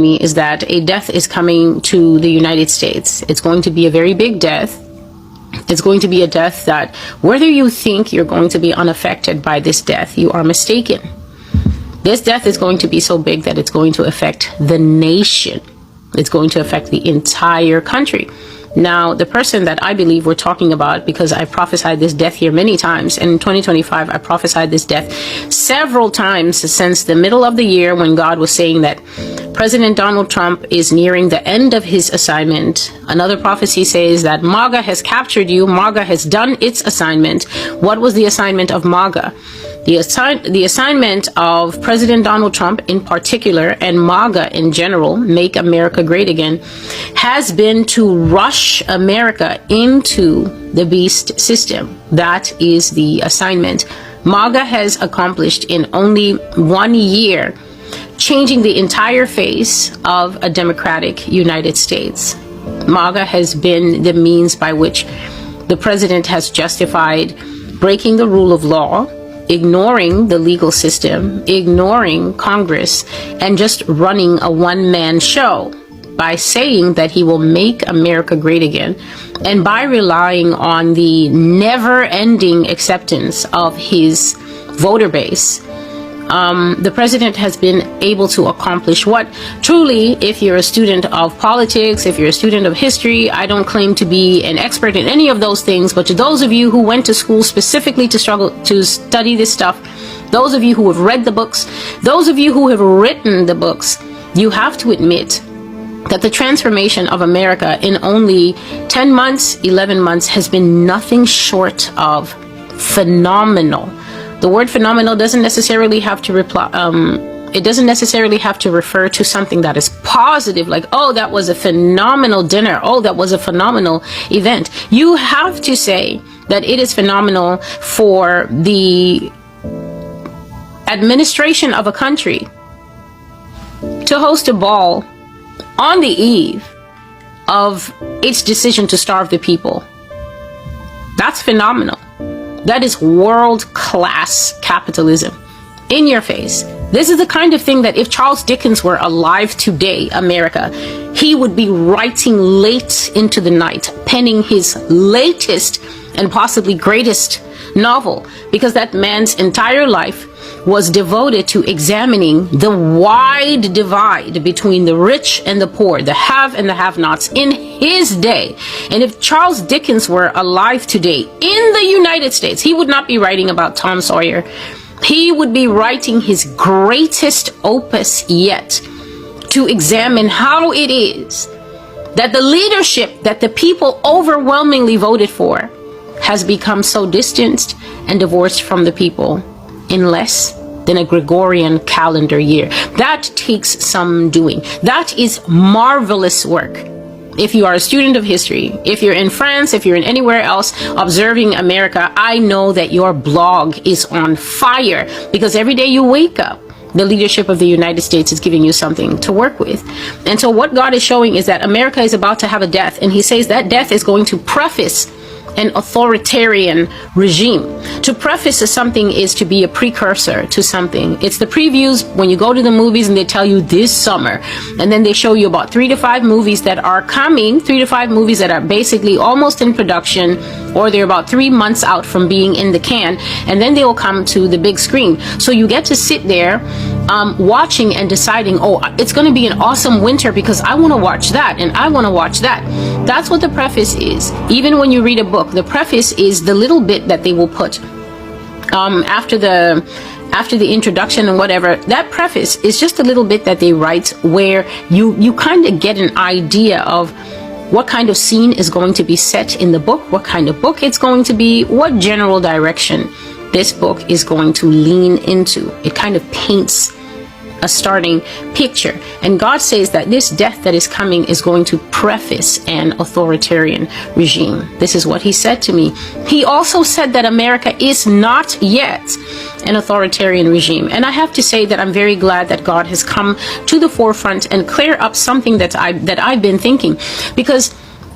me is that a death is coming to the United States. It's going to be a very big death. It's going to be a death that, whether you think you're going to be unaffected by this death, you are mistaken. This death is going to be so big that it's going to affect the nation. It's going to affect the entire country. Now, the person that I believe we're talking about, because I've prophesied this death here many times, and in 2025, I prophesied this death several times since the middle of the year, when God was saying that President Donald Trump is nearing the end of his assignment. Another prophecy says that MAGA has captured you. MAGA has done its assignment. What was the assignment of MAGA? The assignment of President Donald Trump in particular, and MAGA in general, Make America Great Again, has been to rush America into the beast system. That is the assignment. MAGA has accomplished in only 1 year, changing the entire face of a democratic United States. MAGA has been the means by which the president has justified breaking the rule of law, ignoring the legal system, ignoring Congress, and just running a one-man show by saying that he will make America great again, and by relying on the never-ending acceptance of his voter base. The president has been able to accomplish what truly, if you're a student of politics, if you're a student of history, I don't claim to be an expert in any of those things, but to those of you who went to school specifically to study this stuff, those of you who have read the books, those of you who have written the books, you have to admit that the transformation of America in only 10 months, 11 months has been nothing short of phenomenal. The word phenomenal doesn't necessarily have to it doesn't necessarily have to refer to something that is positive, like, oh, that was a phenomenal dinner, oh, that was a phenomenal event. You have to say that it is phenomenal for the administration of a country to host a ball on the eve of its decision to starve the people. That's phenomenal. That is world-class capitalism. In your face. This is the kind of thing that if Charles Dickens were alive today, America, he would be writing late into the night, penning his latest and possibly greatest novel, because that man's entire life was devoted to examining the wide divide between the rich and the poor, the have and the have-nots in his day. And if Charles Dickens were alive today in the United States, he would not be writing about Tom Sawyer. He would be writing his greatest opus yet, to examine how it is that the leadership that the people overwhelmingly voted for has become so distanced and divorced from the people in less than a Gregorian calendar year. That takes some doing. That is marvelous work. If you are a student of history, if you're in France, if you're in anywhere else observing America, I know that your blog is on fire, because every day you wake up, the leadership of the United States is giving you something to work with. And so what God is showing is that America is about to have a death, and he says that death is going to preface an authoritarian regime. To preface something is to be a precursor to something. It's the previews when you go to the movies and they tell you this summer, and then they show you about 3 to 5 movies that are coming, 3 to 5 movies that are basically almost in production, or they're about 3 months out from being in the can, and then they will come to the big screen. So you get to sit there watching and deciding, oh, it's going to be an awesome winter because I want to watch that and I want to watch that. That's what the preface is. Even when you read a book, the preface is the little bit that they will put after the introduction and whatever. That preface is just a little bit that they write where you kind of get an idea of what kind of scene is going to be set in the book, what kind of book it's going to be, what general direction this book is going to lean into. It kind of paints a starting picture. And God says that this death that is coming is going to preface an authoritarian regime. This is what he said to me. He also said that America is not yet an authoritarian regime. And I have to say that I'm very glad that God has come to the forefront and clear up something that I've been thinking. Because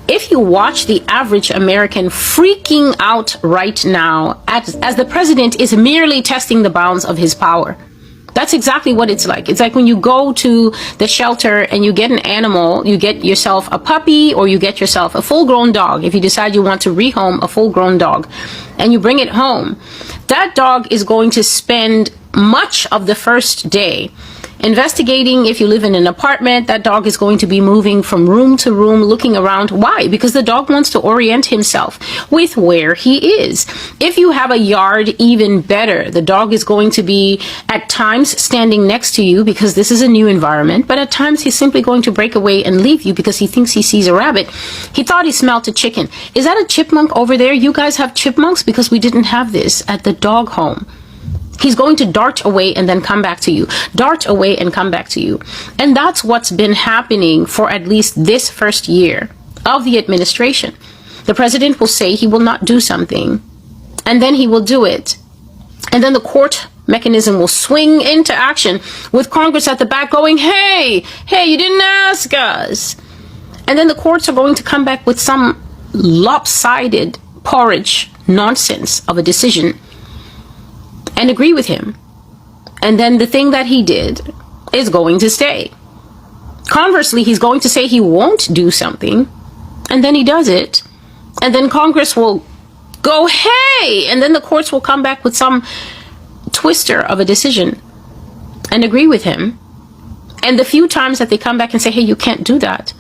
if you watch the average American freaking out right now as the president is merely testing the bounds of his power, That's exactly what it's like. It's like when you go to the shelter and you get an animal, you get yourself a puppy or you get yourself a full-grown dog. If you decide you want to rehome a full-grown dog and you bring it home, that dog is going to spend much of the first day investigating. If you live in an apartment, that dog is going to be moving from room to room, looking around. Why? Because the dog wants to orient himself with where he is. If you have a yard, even better. The dog is going to be at times standing next to you because this is a new environment, but at times he's simply going to break away and leave you because he thinks he sees a rabbit. He thought he smelled a chicken. Is that a chipmunk over there? You guys have chipmunks? Because we didn't have this at the dog home. He's going to dart away and then come back to you. Dart away and come back to you. And that's what's been happening for at least this first year of the administration. The president will say he will not do something, and then he will do it. And then the court mechanism will swing into action with Congress at the back going, hey, you didn't ask us. And then the courts are going to come back with some lopsided porridge nonsense of a decision and agree with him. And then the thing that he did is going to stay. Conversely, he's going to say he won't do something, and then he does it. And then Congress will go, hey, and then the courts will come back with some twister of a decision and agree with him. And the few times that they come back and say, hey, you can't do that,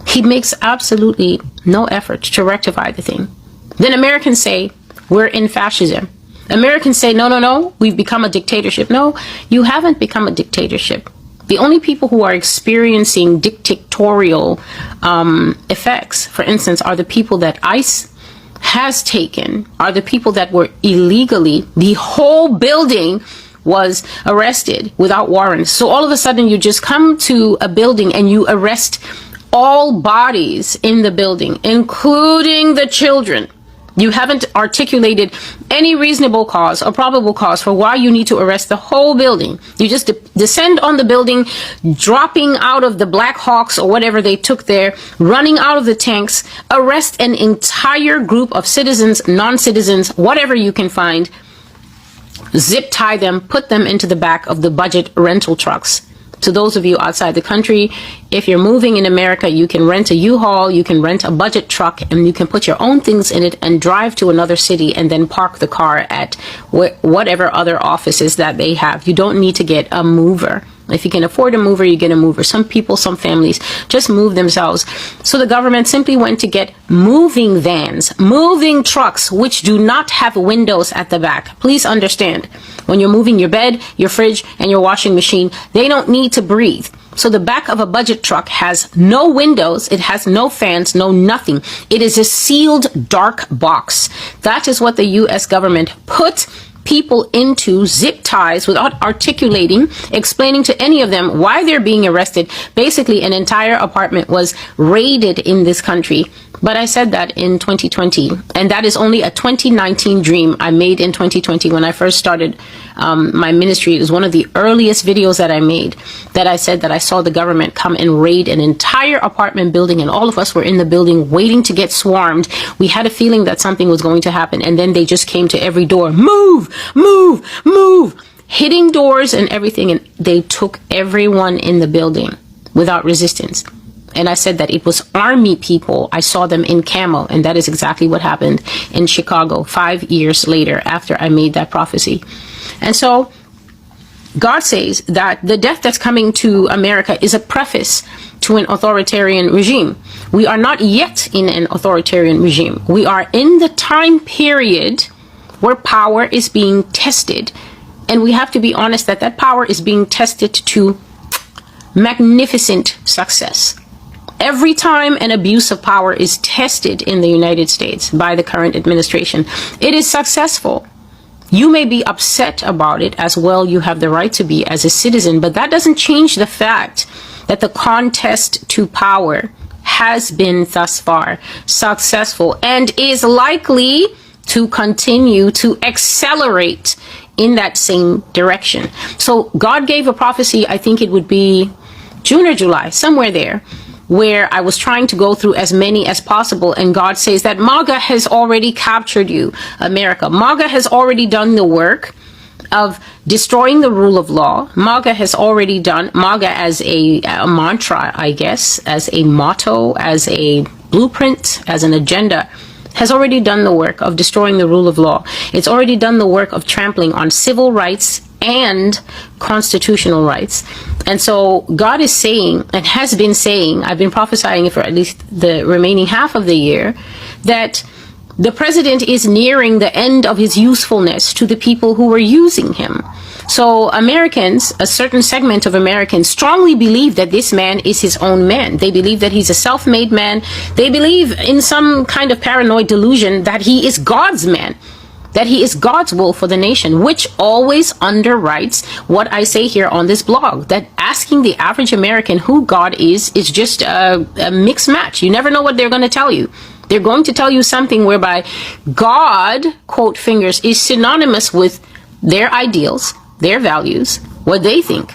he makes absolutely no effort to rectify the thing. Then Americans say, we're in fascism. Americans say, no, we've become a dictatorship. No, you haven't become a dictatorship. The only people who are experiencing dictatorial effects, for instance, are the people that ICE has taken, are the people that were illegally, the whole building was arrested without warrants. So all of a sudden you just come to a building and you arrest all bodies in the building, including the children. You haven't articulated any reasonable cause or probable cause for why you need to arrest the whole building. You just descend on the building, dropping out of the Black Hawks or whatever they took there, running out of the tanks, arrest an entire group of citizens, non-citizens, whatever you can find, zip tie them, put them into the back of the budget rental trucks. To those of you outside the country, if you're moving in America, you can rent a U-Haul, you can rent a budget truck, and you can put your own things in it and drive to another city and then park the car at whatever other offices that they have. You don't need to get a mover. If you can afford a mover, you get a mover. Some people, some families just move themselves. So the government simply went to get moving vans, moving trucks, which do not have windows at the back. Please understand, when you're moving your bed, your fridge, and your washing machine, they don't need to breathe. So the back of a budget truck has no windows, it has no fans, no nothing. It is a sealed dark box. That is what the US government put people into, zip ties, without articulating, explaining to any of them why they're being arrested. Basically, an entire apartment was raided in this country. But I said that in 2020, and that is only a 2019 dream I made in 2020 when I first started my ministry. It was one of the earliest videos that I made, that I said that I saw the government come and raid an entire apartment building, and all of us were in the building waiting to get swarmed. We had a feeling that something was going to happen, and then they just came to every door, move, move, move, hitting doors and everything, and they took everyone in the building without resistance. And I said that it was army people. I saw them in camo, and that is exactly what happened in Chicago 5 years later after I made that prophecy. And so God says that the death that's coming to America is a preface to an authoritarian regime. We are not yet in an authoritarian regime. We are in the time period where power is being tested. And we have to be honest that that power is being tested to magnificent success. Every time an abuse of power is tested in the United States by the current administration, it is successful. You may be upset about it as well. You have the right to be as a citizen, but that doesn't change the fact that the contest to power has been thus far successful and is likely to continue to accelerate in that same direction. So God gave a prophecy, I think it would be June or July, somewhere there, where I was trying to go through as many as possible, and God says that MAGA has already captured you, America. MAGA has already done the work of destroying the rule of law. MAGA has already done, MAGA as a mantra, I guess, as a motto, as a blueprint, as an agenda, has already done the work of destroying the rule of law. It's already done the work of trampling on civil rights and constitutional rights. And so God is saying, and has been saying, I've been prophesying it for at least the remaining half of the year, that the president is nearing the end of his usefulness to the people who were using him. So Americans, a certain segment of Americans, strongly believe that this man is his own man. They believe that he's a self-made man. They believe in some kind of paranoid delusion that he is God's man, that he is God's will for the nation, which always underwrites what I say here on this blog, that asking the average American who God is just a mixed match. You never know what they're going to tell you. They're going to tell you something whereby God, quote fingers, is synonymous with their ideals, their values, what they think.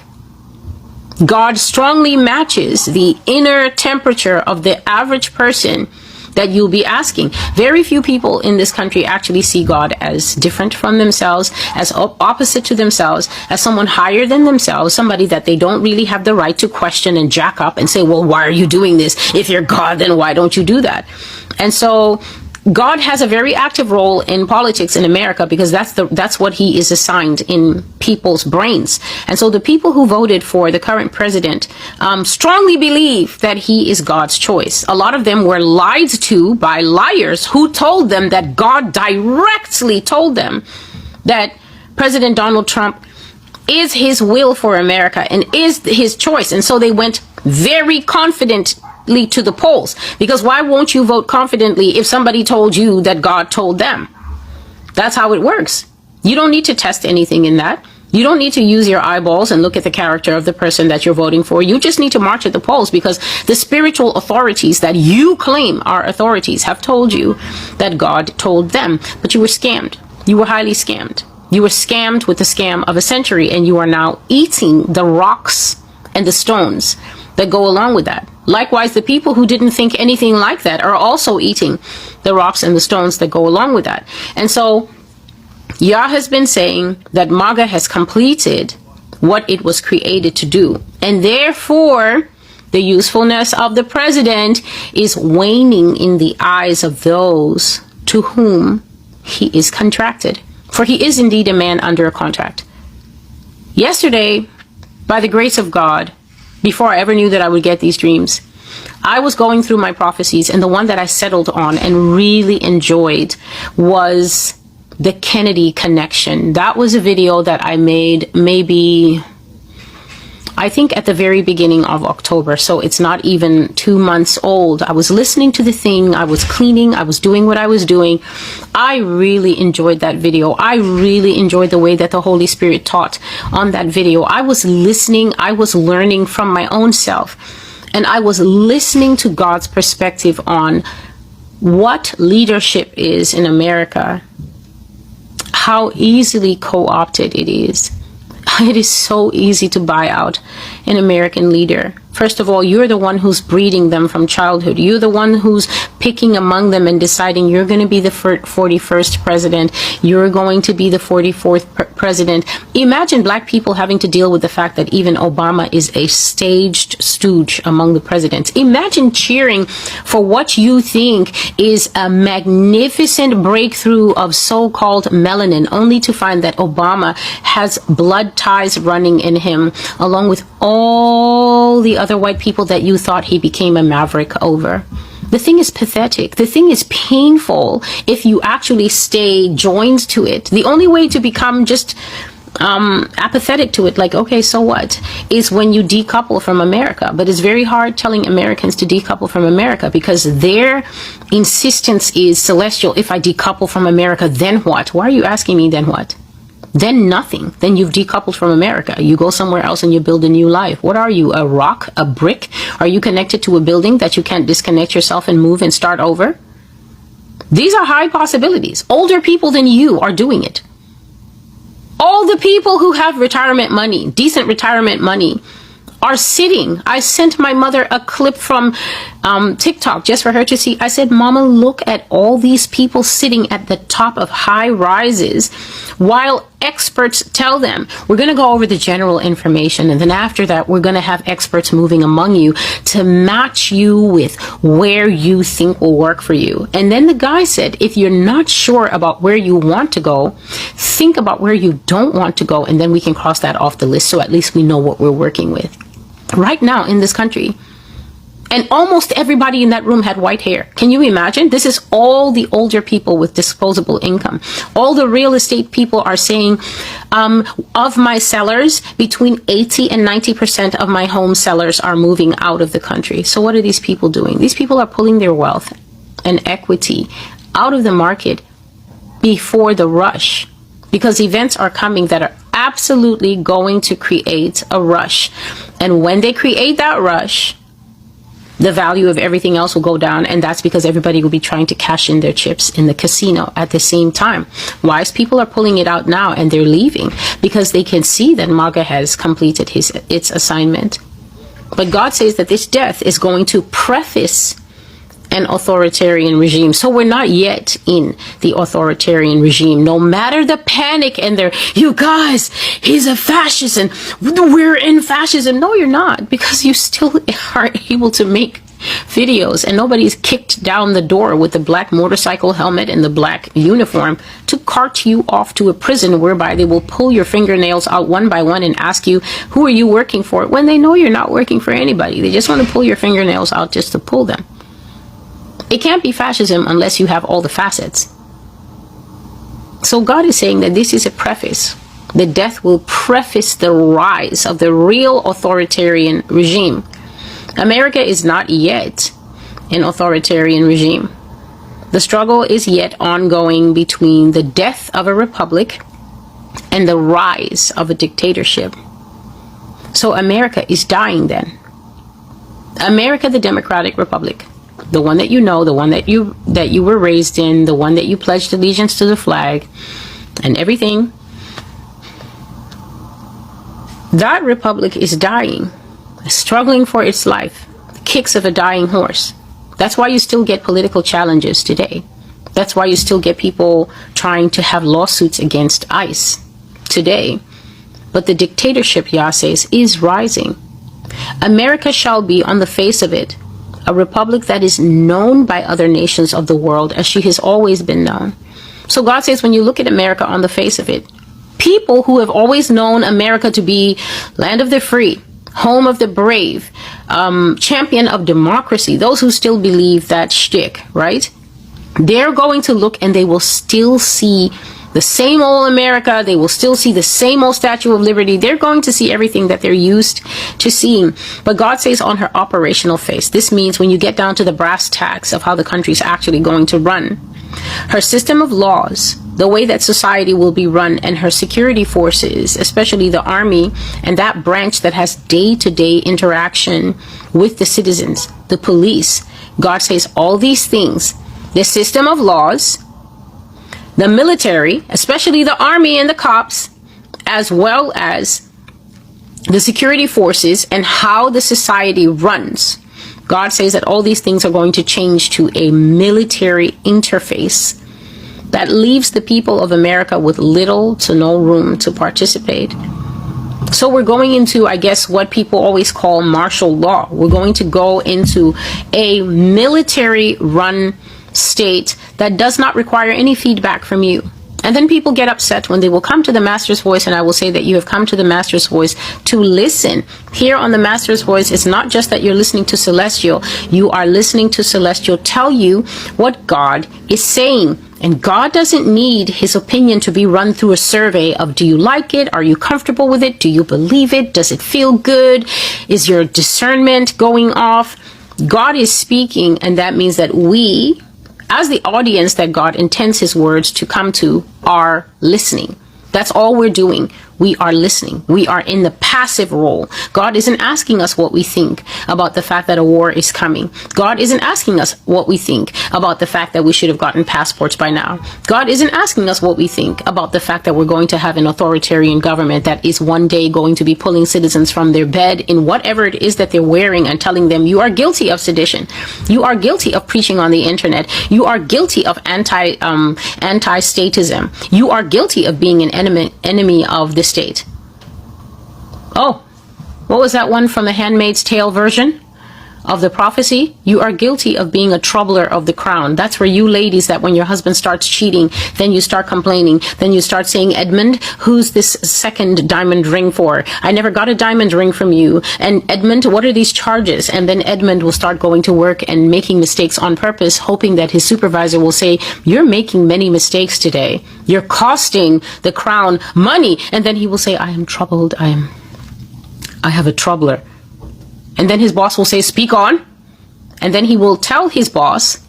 God strongly matches the inner temperature of the average person that you'll be asking. Very few people in this country actually see God as different from themselves, as opposite to themselves, as someone higher than themselves, somebody that they don't really have the right to question and jack up and say, well, why are you doing this? If you're God, then why don't you do that? And so God has a very active role in politics in America because that's what he is assigned in people's brains. And so the people who voted for the current president strongly believe that he is God's choice. A lot of them were lied to by liars who told them that God directly told them that President Donald Trump is his will for America and is his choice. And so they went very confidently to the polls, because why won't you vote confidently if somebody told you that God told them? That's how it works. You don't need to test anything in that. You don't need to use your eyeballs and look at the character of the person that you're voting for. You just need to march at the polls, because the spiritual authorities that you claim are authorities have told you that God told them. But you were scammed. You were highly scammed. You were scammed with the scam of a century, and you are now eating the rocks and the stones that go along with that. Likewise, the people who didn't think anything like that are also eating the rocks and the stones that go along with that. And so Yah has been saying that MAGA has completed what it was created to do. And therefore, the usefulness of the president is waning in the eyes of those to whom he is contracted. For he is indeed a man under a contract. Yesterday, by the grace of God, before I ever knew that I would get these dreams, I was going through my prophecies, and the one that I settled on and really enjoyed was the Kennedy connection. That was a video that I made maybe, I think, at the very beginning of October. So it's not even 2 months old. I was listening to the thing. I was cleaning. I was doing what I was doing. I really enjoyed that video. I really enjoyed the way that the Holy Spirit taught on that video. I was listening. I was learning from my own self. And I was listening to God's perspective on what leadership is in America, how easily co-opted it is. It is so easy to buy out an American leader. First of all, you're the one who's breeding them from childhood. You're the one who's picking among them and deciding you're going to be the 41st president. You're going to be the 44th president. Imagine black people having to deal with the fact that even Obama is a staged stooge among the presidents. Imagine cheering for what you think is a magnificent breakthrough of so-called melanin, only to find that Obama has blood ties running in him, along with all the other white people that you thought he became a maverick over. The thing is pathetic. The thing is painful if you actually stay joined to it. The only way to become just apathetic to it, like, okay, so what, is when you decouple from America. But it's very hard telling Americans to decouple from America, because their insistence is, Celestial, if I decouple from America, then what? Why are you asking me then what? Then nothing. Then you've decoupled from America. You go somewhere else and you build a new life. What are you, a rock, a brick? Are you connected to a building that you can't disconnect yourself and move and start over? These are high possibilities. Older people than you are doing it. All the people who have retirement money, decent retirement money, are sitting. I sent my mother a clip from TikTok just for her to see. I said, Mama, look at all these people sitting at the top of high rises while experts tell them. We're going to go over the general information, and then after that, we're going to have experts moving among you to match you with where you think will work for you. And then the guy said, if you're not sure about where you want to go, think about where you don't want to go, and then we can cross that off the list so at least we know what we're working with. Right now in this country, and almost everybody in that room had white hair. Can you imagine? This is all the older people with disposable income. All the real estate people are saying, of my sellers, between 80 and 90% of my home sellers are moving out of the country. So what are these people doing? These people are pulling their wealth and equity out of the market before the rush, because events are coming that are absolutely going to create a rush. And when they create that rush, the value of everything else will go down, and that's because everybody will be trying to cash in their chips in the casino at the same time. Wise people are pulling it out now, and they're leaving because they can see that MAGA has completed its assignment. But God says that this death is going to preface an authoritarian regime. So we're not yet in the authoritarian regime. No matter the panic and you guys, he's a fascist and we're in fascism. No, you're not, because you still are able to make videos and nobody's kicked down the door with the black motorcycle helmet and the black uniform to cart you off to a prison whereby they will pull your fingernails out one by one and ask you, who are you working for? When they know you're not working for anybody. They just want to pull your fingernails out just to pull them. It can't be fascism unless you have all the facets. So God is saying that this is a preface. The death will preface the rise of the real authoritarian regime. America is not yet an authoritarian regime. The struggle is yet ongoing between the death of a republic and the rise of a dictatorship. So America is dying then. America, the Democratic Republic. The one that you know, the one that you were raised in, the one that you pledged allegiance to the flag and everything. That republic is dying, struggling for its life, the kicks of a dying horse. That's why you still get political challenges today. That's why you still get people trying to have lawsuits against ICE today. But the dictatorship, Yah says, is rising. America shall be, on the face of it, a republic that is known by other nations of the world as she has always been known. So God says, when you look at America on the face of it, people who have always known America to be land of the free, home of the brave, champion of democracy, those who still believe that shtick, right? They're going to look and they will still see the same old America. They will still see the same old Statue of Liberty. They're going to see everything that they're used to seeing. But God says on her operational face, this means when you get down to the brass tacks of how the country is actually going to run, her system of laws, the way that society will be run, and her security forces, especially the army and that branch that has day-to-day interaction with the citizens, the police. God says all these things, the system of laws, the military, especially the army and the cops, as well as the security forces and how the society runs. God says that all these things are going to change to a military interface that leaves the people of America with little to no room to participate. So we're going into, I guess, what people always call martial law. We're going to go into a military-run state that does not require any feedback from you. And then people get upset when they will come to the Master's Voice, and I will say that you have come to the Master's Voice to listen. Here on the Master's Voice, it's not just that you're listening to Celestial. You are listening to Celestial tell you what God is saying. And God doesn't need his opinion to be run through a survey of, do you like it? Are you comfortable with it? Do you believe it? Does it feel good? Is your discernment going off? God is speaking, and that means that we, as the audience that God intends his words to come to, are listening. That's all we're doing. We are listening. We are in the passive role. God isn't asking us what we think about the fact that a war is coming. God isn't asking us what we think about the fact that we should have gotten passports by now. God isn't asking us what we think about the fact that we're going to have an authoritarian government that is one day going to be pulling citizens from their bed in whatever it is that they're wearing and telling them you are guilty of sedition. You are guilty of preaching on the internet. You are guilty of anti-statism. You are guilty of being an enemy of the state. Oh, what was that one from the Handmaid's Tale version of the prophecy? You are guilty of being a troubler of the crown. That's where you ladies, that when your husband starts cheating, then you start complaining. Then you start saying, Edmund, who's this second diamond ring for? I never got a diamond ring from you. And Edmund, what are these charges? And then Edmund will start going to work and making mistakes on purpose, hoping that his supervisor will say, you're making many mistakes today. You're costing the crown money. And then he will say, I am troubled. I have a troubler. And then his boss will say, speak on. And then he will tell his boss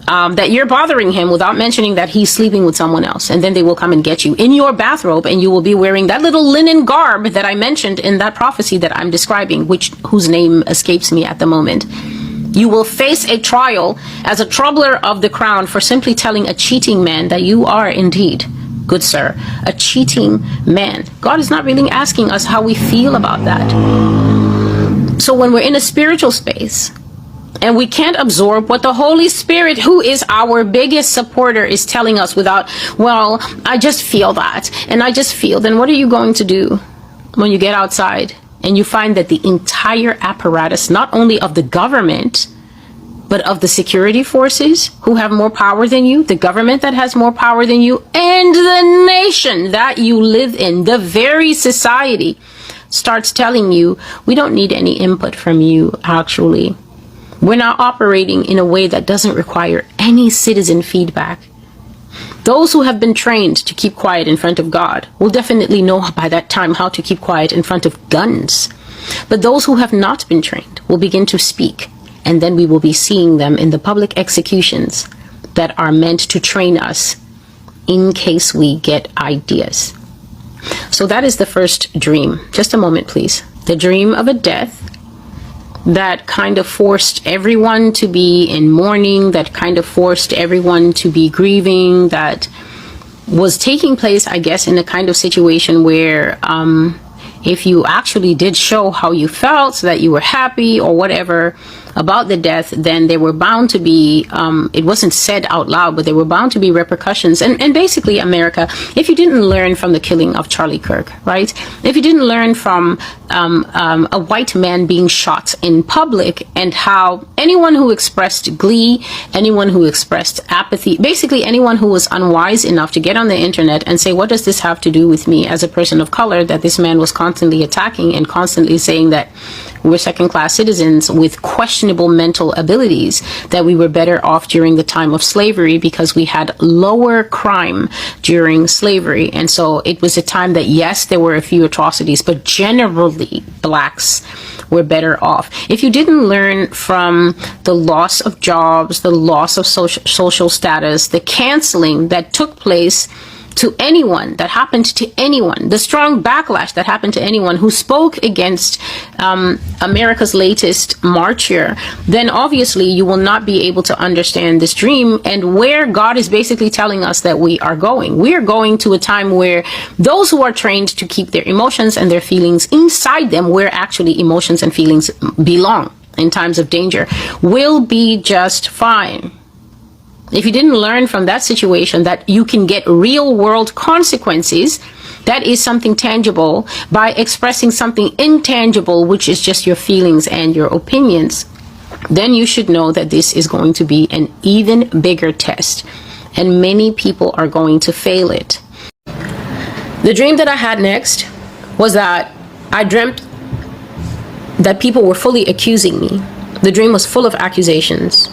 that you're bothering him without mentioning that he's sleeping with someone else. And then they will come and get you in your bathrobe, and you will be wearing that little linen garb that I mentioned in that prophecy that I'm describing, whose name escapes me at the moment. You will face a trial as a troubler of the crown for simply telling a cheating man that you are indeed, good sir, a cheating man. God is not really asking us how we feel about that. So when we're in a spiritual space and we can't absorb what the Holy Spirit, who is our biggest supporter, is telling us without, well, I just feel that, and I just feel, then what are you going to do when you get outside and you find that the entire apparatus, not only of the government, but of the security forces who have more power than you, the government that has more power than you, and the nation that you live in, the very society, starts telling you, we don't need any input from you, actually. We're now operating in a way that doesn't require any citizen feedback. Those who have been trained to keep quiet in front of God will definitely know by that time how to keep quiet in front of guns. But those who have not been trained will begin to speak, and then we will be seeing them in the public executions that are meant to train us in case we get ideas. So that is the first dream. Just a moment, please. The dream of a death that kind of forced everyone to be in mourning, that kind of forced everyone to be grieving, that was taking place, I guess, in a kind of situation where if you actually did show how you felt, so that you were happy or whatever about the death, then there were bound to be, it wasn't said out loud, but there were bound to be repercussions. And basically, America, if you didn't learn from the killing of Charlie Kirk, right? If you didn't learn from a white man being shot in public, and how anyone who expressed glee, anyone who expressed apathy, basically anyone who was unwise enough to get on the internet and say, what does this have to do with me as a person of color, that this man was constantly attacking and constantly saying that we're second-class citizens with questionable mental abilities, that we were better off during the time of slavery because we had lower crime during slavery. And so it was a time that, yes, there were a few atrocities, but generally blacks were better off. If you didn't learn from the loss of jobs, the loss of social status, the canceling that took place to anyone, that happened to anyone, the strong backlash that happened to anyone who spoke against America's latest marcher, then obviously you will not be able to understand this dream and where God is basically telling us that we are going. We are going to a time where those who are trained to keep their emotions and their feelings inside them, where actually emotions and feelings belong in times of danger, will be just fine. If you didn't learn from that situation that you can get real world consequences, that is something tangible, by expressing something intangible, which is just your feelings and your opinions, then you should know that this is going to be an even bigger test, and many people are going to fail it. The dream that I had next was that I dreamt that people were fully accusing me. The dream was full of accusations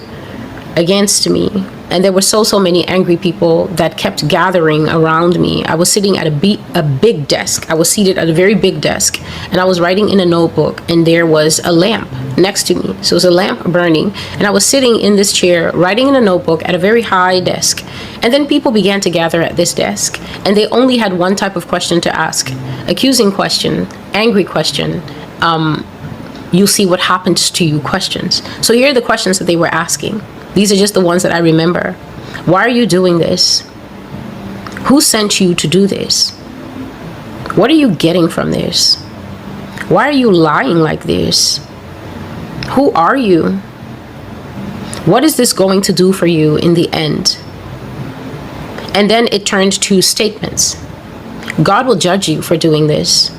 against me, and there were so many angry people that kept gathering around me. I was sitting at a big desk. I was seated at a very big desk, and I was writing in a notebook, and there was a lamp next to me. So it was a lamp burning, and I was sitting in this chair writing in a notebook at a very high desk. And then people began to gather at this desk, and they only had one type of question to ask. accusing question, angry question, you'll see what happens to you questions. So here are the questions that they were asking. These are just the ones that I remember. Why are you doing this? Who sent you to do this? What are you getting from this? Why are you lying like this? Who are you? What is this going to do for you in the end? And then it turned to statements. God will judge you for doing this.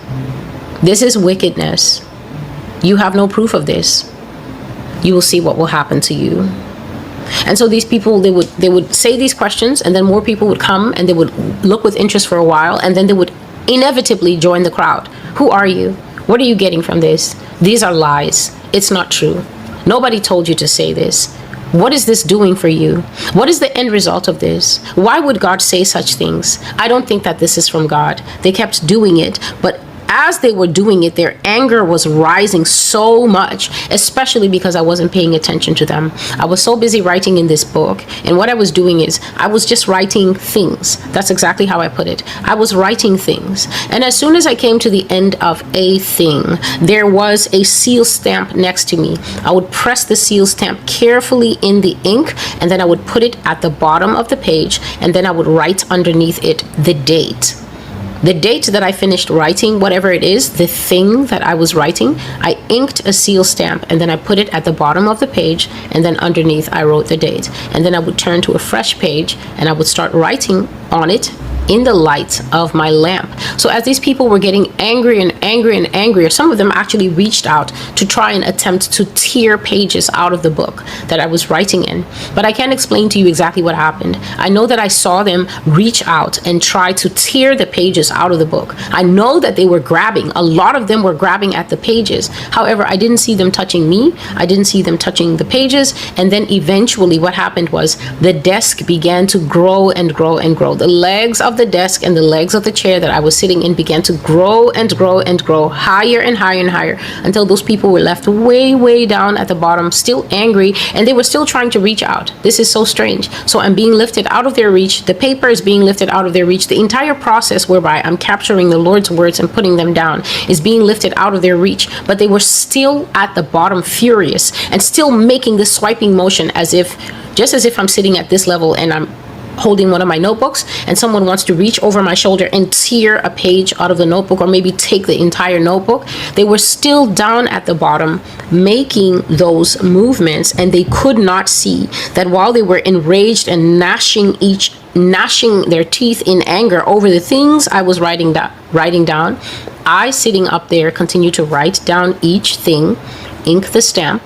This is wickedness. You have no proof of this. You will see what will happen to you. And so these people, they would say these questions, and then more people would come and they would look with interest for a while, and then they would inevitably join the crowd. Who are you? What are you getting from this? These are lies. It's not true. Nobody told you to say this. What is this doing for you? What is the end result of this? Why would God say such things? I don't think that this is from God. They kept doing it, but as they were doing it, their anger was rising so much, especially because I wasn't paying attention to them. I was so busy writing in this book, and what I was doing is I was just writing things. That's exactly how I put it. I was writing things. And as soon as I came to the end of a thing, there was a seal stamp next to me. I would press the seal stamp carefully in the ink, and then I would put it at the bottom of the page, and then I would write underneath it the date. The date that I finished writing, whatever it is, the thing that I was writing, I inked a seal stamp, and then I put it at the bottom of the page, and then underneath I wrote the date. And then I would turn to a fresh page and I would start writing on it in the light of my lamp. So as these people were getting angry and angry and angrier, some of them actually reached out to try and attempt to tear pages out of the book that I was writing in. But I can't explain to you exactly what happened. I know that I saw them reach out and try to tear the pages out of the book. I know that they were grabbing. A lot of them were grabbing at the pages. However, I didn't see them touching me. I didn't see them touching the pages. And then eventually what happened was the desk began to grow and grow and grow. The legs of the desk and the legs of the chair that I was sitting in began to grow and grow and grow higher and higher and higher until those people were left way down at the bottom, still angry, and they were still trying to reach out. This is so strange. So I'm being lifted out of their reach. The paper is being lifted out of their reach. The entire process whereby I'm capturing the Lord's words and putting them down is being lifted out of their reach, but they were still at the bottom, furious, and still making this swiping motion just as if I'm sitting at this level and I'm holding one of my notebooks and someone wants to reach over my shoulder and tear a page out of the notebook, or maybe take the entire notebook. They were still down at the bottom making those movements, and they could not see that while they were enraged and gnashing their teeth in anger over the things I was writing down, I, sitting up there, continued to write down each thing, ink the stamp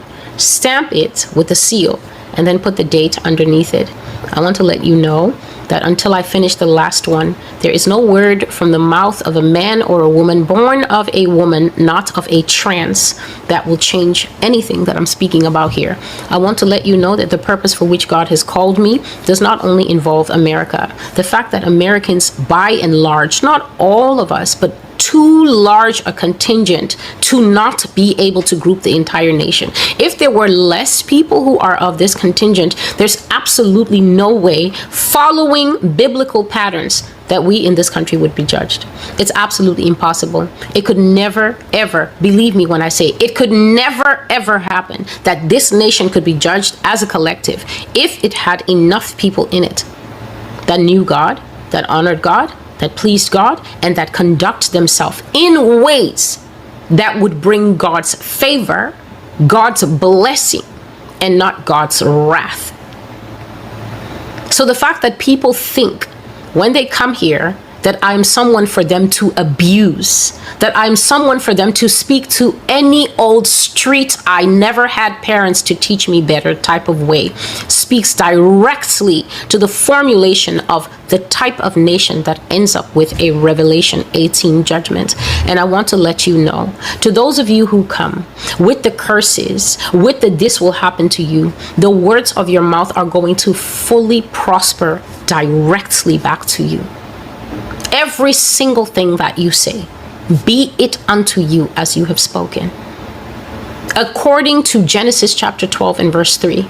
it with the seal, and then put the date underneath it. I want to let you know that until I finish the last one, there is no word from the mouth of a man or a woman born of a woman, not of a trans, that will change anything that I'm speaking about here. I want to let you know that the purpose for which God has called me does not only involve America. The fact that Americans, by and large, not all of us, but too large a contingent to not be able to group the entire nation. If there were less people who are of this contingent, there's absolutely no way, following biblical patterns, that we in this country would be judged. It's absolutely impossible. It could never, ever, believe me when I say it could never, ever happen that this nation could be judged as a collective if it had enough people in it that knew God, that honored God, that pleased God, and that conduct themselves in ways that would bring God's favor, God's blessing, and not God's wrath. So the fact that people think when they come here that I'm someone for them to abuse, that I'm someone for them to speak to any old street I never had parents to teach me better type of way, speaks directly to the formulation of the type of nation that ends up with a Revelation 18 judgment. And I want to let you know, to those of you who come with the curses, with the this will happen to you, the words of your mouth are going to fully prosper directly back to you. Every single thing that you say, be it unto you as you have spoken. According to Genesis chapter 12 and verse 3,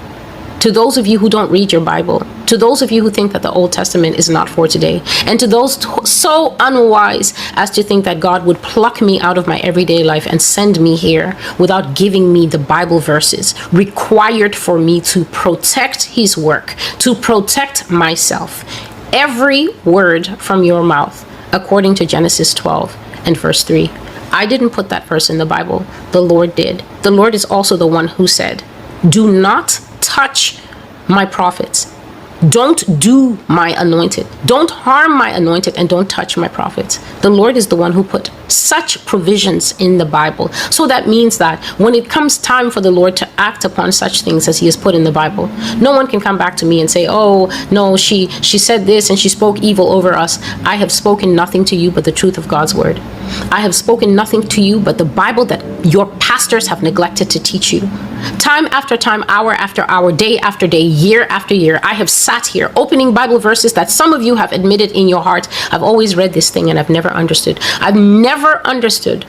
To those of you who don't read your Bible, to those of you who think that the Old Testament is not for today, and to those so unwise as to think that God would pluck me out of my everyday life and send me here without giving me the Bible verses required for me to protect his work, to protect myself. Every word from your mouth, according to Genesis 12 and verse 3. I didn't put that verse in the Bible. The Lord did. The Lord is also the one who said, do not touch my prophets. Don't do my anointed. Don't harm my anointed, and don't touch my prophets. The Lord is the one who put such provisions in the Bible. So that means that when it comes time for the Lord to act upon such things as he has put in the Bible, no one can come back to me and say, oh, no, she said this and she spoke evil over us. I have spoken nothing to you but the truth of God's word. I have spoken nothing to you but the Bible that your pastors have neglected to teach you. Time after time, hour after hour, day after day, year after year, I have sat here opening Bible verses that some of you have admitted in your heart, I've always read this thing and I've never understood. I've never understood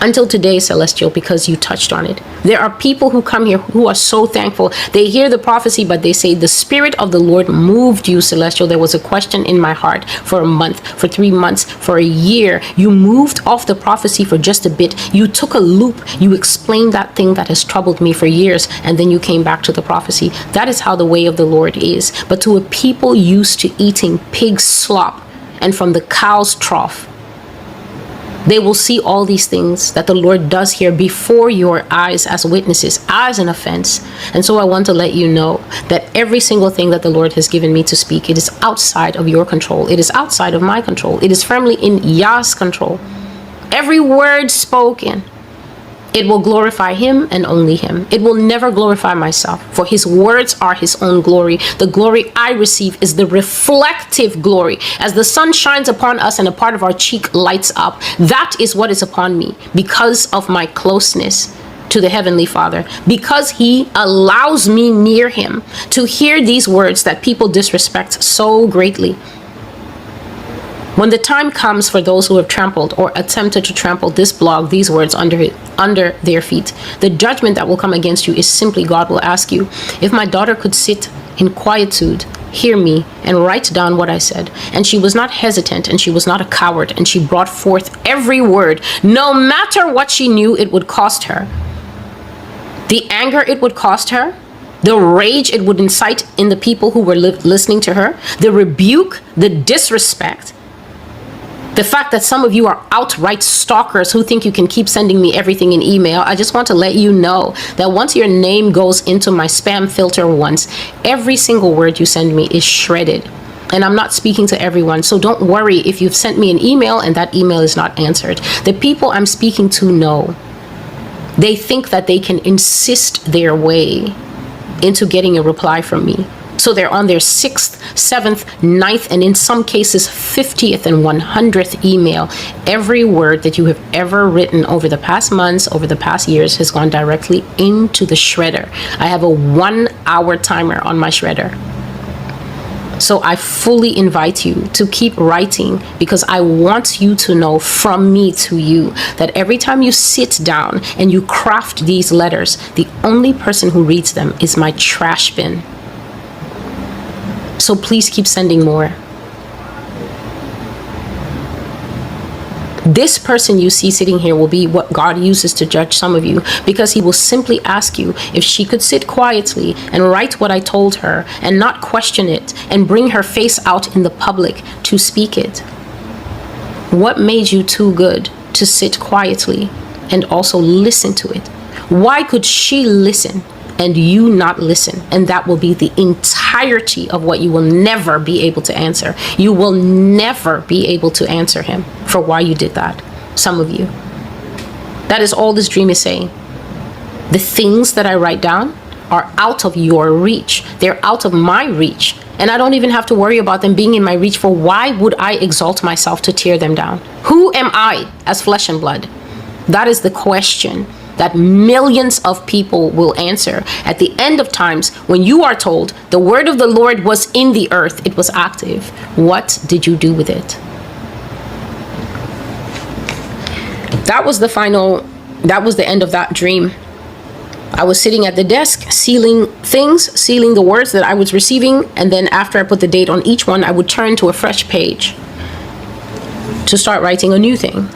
until today, Celestial, because you touched on it. There are people who come here who are so thankful. They hear the prophecy, but they say, the Spirit of the Lord moved you, Celestial. There was a question in my heart for a month, for 3 months, for a year. You moved off the prophecy for just a bit. You took a loop. You explained that thing that has troubled me for years, and then you came back to the prophecy. That is how the way of the Lord is. But to a people used to eating pig slop and from the cow's trough, they will see all these things that the Lord does here before your eyes as witnesses, as an offense. And so I want to let you know that every single thing that the Lord has given me to speak, it is outside of your control. It is outside of my control. It is firmly in Yah's control. Every word spoken, it will glorify him and only him. It will never glorify myself, for his words are his own glory. The glory I receive is the reflective glory. As the sun shines upon us and a part of our cheek lights up, that is what is upon me because of my closeness to the Heavenly Father, because he allows me near him to hear these words that people disrespect so greatly. When the time comes for those who have trampled or attempted to trample this blog, these words under their feet, the judgment that will come against you is simply God will ask you, if my daughter could sit in quietude, hear me, and write down what I said, and she was not hesitant, and she was not a coward, and she brought forth every word, no matter what she knew it would cost her, the anger it would cost her, the rage it would incite in the people who were listening to her, the rebuke, the disrespect, the fact that some of you are outright stalkers who think you can keep sending me everything in email. I just want to let you know that once your name goes into my spam filter once, every single word you send me is shredded. And I'm not speaking to everyone, so don't worry if you've sent me an email and that email is not answered. The people I'm speaking to know. They think that they can insist their way into getting a reply from me. So they're on their 6th, 7th, 9th, and in some cases 50th and 100th email. Every word that you have ever written over the past months, over the past years, has gone directly into the shredder. I have a 1-hour timer on my shredder. So I fully invite you to keep writing, because I want you to know from me to you that every time you sit down and you craft these letters, the only person who reads them is my trash bin. So please keep sending more. This person you see sitting here will be what God uses to judge some of you, because he will simply ask you if she could sit quietly and write what I told her and not question it and bring her face out in the public to speak it. What made you too good to sit quietly and also listen to it? Why could she listen and you not listen? And that will be the entirety of what you will never be able to answer. You will never be able to answer him for why you did that. Some of you. That is all this dream is saying. The things that I write down are out of your reach. They're out of my reach. And I don't even have to worry about them being in my reach, for why would I exalt myself to tear them down? Who am I as flesh and blood? That is the question that millions of people will answer at the end of times, when you are told the word of the Lord was in the earth, it was active. What did you do with it? That was the end of that dream. I was sitting at the desk, sealing things, sealing the words that I was receiving, and then after I put the date on each one, I would turn to a fresh page to start writing a new thing.